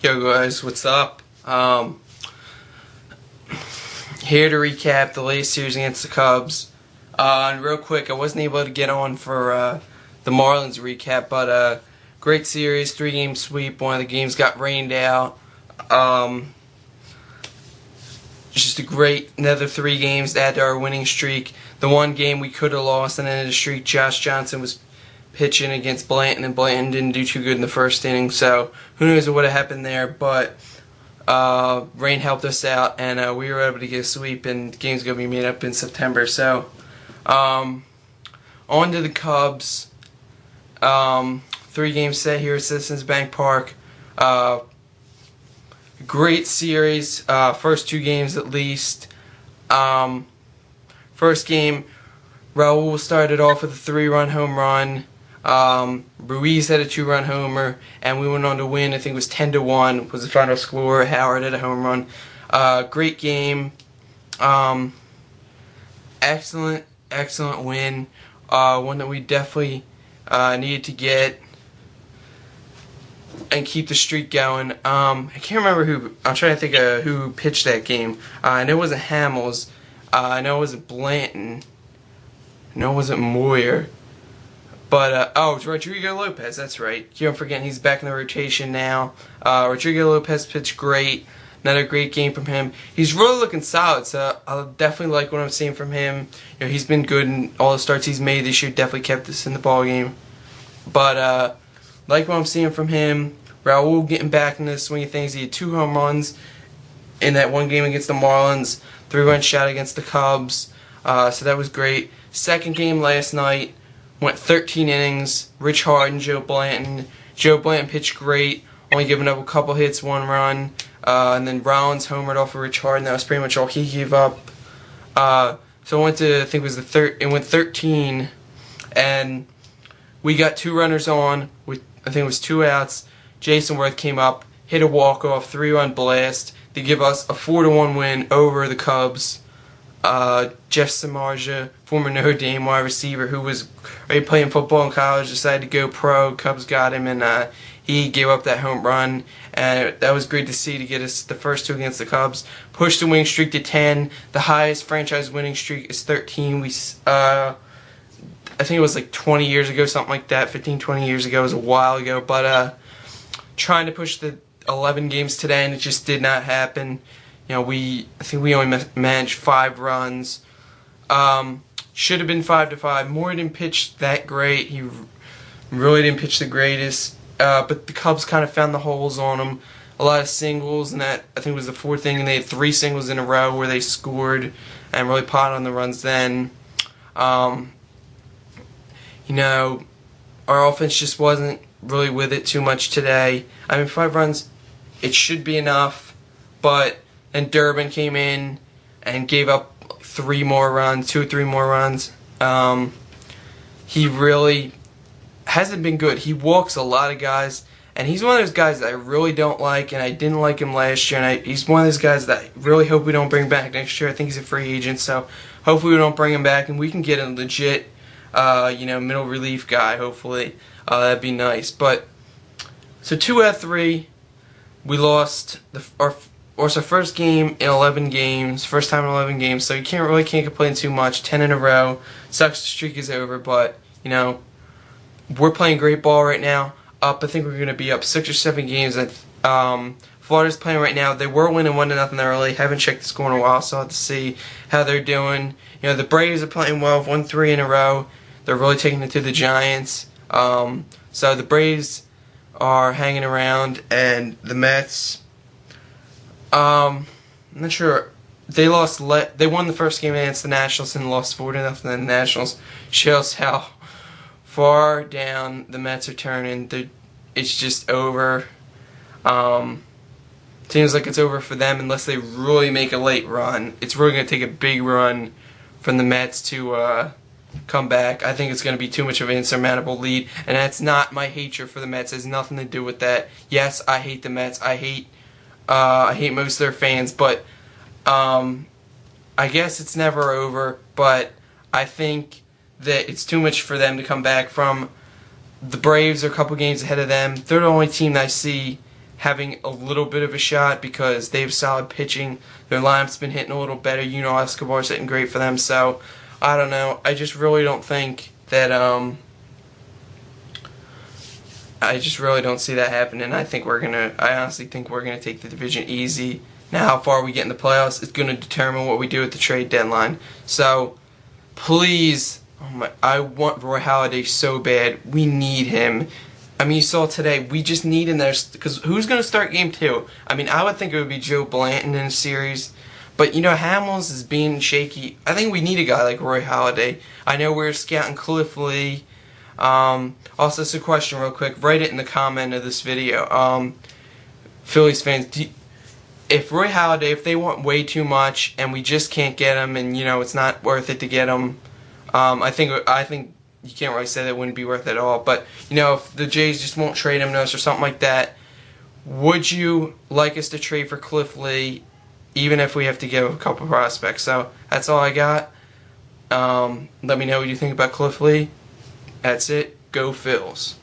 Yo guys, what's up? Here to recap the latest series against the Cubs. And real quick, I wasn't able to get on for the Marlins recap, but great series, 3-game sweep. One of the games got rained out. Just a great, another 3 games to add to our winning streak. The one game we could have lost and ended the streak, Josh Johnson was pitching against Blanton, and Blanton didn't do too good in the first inning, so who knows what would have happened there, but rain helped us out, and we were able to get a sweep, and the game's going to be made up in September. So on to the Cubs. 3-game set here at Citizens Bank Park. Great series, first 2 games at least. First game, Raul started off with a 3-run home run. Ruiz had a 2-run homer, and we went on to win. I think it was 10-1 was the final score. Howard had a home run. Great game. Excellent win. One that we definitely needed to get and keep the streak going. I can't remember who. I'm trying to think of who pitched that game. I know it wasn't Hamels. I know it wasn't Blanton. I know it wasn't Moyer. But, oh, it's Rodrigo Lopez, that's right. Keep on forgetting he's back in the rotation now. Rodrigo Lopez pitched great. Another great game from him. He's really looking solid, so I definitely like what I'm seeing from him. You know, he's been good in all the starts he's made this year. Definitely kept us in the ball game. But, like what I'm seeing from him. Raul getting back in the swing of things. He had 2 home runs in that one game against the Marlins. 3-run shot against the Cubs. So that was great. Second game last night. Went 13 innings. Rich Hart and Joe Blanton. Joe Blanton pitched great, only giving up a couple hits, 1 run. And then Rollins homered off of Rich Hart, and that was pretty much all he gave up. So I went to, I think it was it went 13, and we got 2 runners on with, I think it was 2 outs. Jason Worth came up, hit a walk-off, 3-run blast to give us a 4-1 win over the Cubs. Jeff Samardzija, former Notre Dame wide receiver who was already playing football in college, decided to go pro. Cubs got him, and he gave up that home run, and that was great to see, to get us the first 2 against the Cubs. Pushed the winning streak to 10. The highest franchise winning streak is 13. I think it was like 20 years ago, something like that, 15, 20 years ago. It was a while ago, but trying to push the 11 games today, and it just did not happen. You know, I think we only managed 5 runs. Should have been 5-5. Moore didn't pitch that great. He really didn't pitch the greatest. But the Cubs kind of found the holes on him. A lot of singles, and that, I think, was the 4th inning. They had 3 singles in a row where they scored and really potted on the runs then. You know, our offense just wasn't really with it too much today. I mean, 5 runs, it should be enough, but then Durbin came in and gave up 3 more runs, 2 or 3 more runs. He really hasn't been good. He walks a lot of guys, and he's one of those guys that I really don't like, and I didn't like him last year, and he's one of those guys that I really hope we don't bring back next year. I think he's a free agent, so hopefully we don't bring him back, and we can get a legit, you know, middle relief guy, hopefully. That'd be nice. But, so 2 out of 3, we lost our first game in 11 games, first time in 11 games, so you can't complain too much. 10 in a row. Sucks the streak is over, but, you know, we're playing great ball right now. I think we're going to be up 6 or 7 games. And Florida's playing right now. They were winning 1-0 early. Haven't checked the score in a while, so I'll have to see how they're doing. You know, the Braves are playing well, 1-3 in a row. They're really taking it to the Giants. So the Braves are hanging around, and the Mets, I'm not sure. They won the first game against the Nationals and lost 4-0 to the Nationals. Shows how far down the Mets are turning. It's just over. Seems like it's over for them unless they really make a late run. It's really going to take a big run from the Mets to come back. I think it's going to be too much of an insurmountable lead, and that's not my hatred for the Mets. It has nothing to do with that. Yes, I hate the Mets. I hate most of their fans, but I guess it's never over. But I think that it's too much for them to come back from. The Braves are a couple games ahead of them. They're the only team that I see having a little bit of a shot because they have solid pitching. Their lineup's been hitting a little better. Escobar's hitting great for them. So I don't know. I just really don't think that I just really don't see that happening. I honestly think we're gonna take the division easy. Now, how far we get in the playoffs is gonna determine what we do at the trade deadline. So, please, I want Roy Halladay so bad. We need him. I mean, you saw today. We just need him there because who's gonna start game 2? I mean, I would think it would be Joe Blanton in a series. But, Hamels is being shaky. I think we need a guy like Roy Halladay. I know we're scouting Cliff Lee. Also, it's a question real quick. Write it in the comment of this video. Phillies fans, if Roy Halladay, if they want way too much and we just can't get him, and it's not worth it to get him, I think you can't really say that it wouldn't be worth it at all. But if the Jays just won't trade him to us or something like that, would you like us to trade for Cliff Lee, even if we have to give a couple prospects? So that's all I got. Let me know what you think about Cliff Lee. That's it. Go Phils.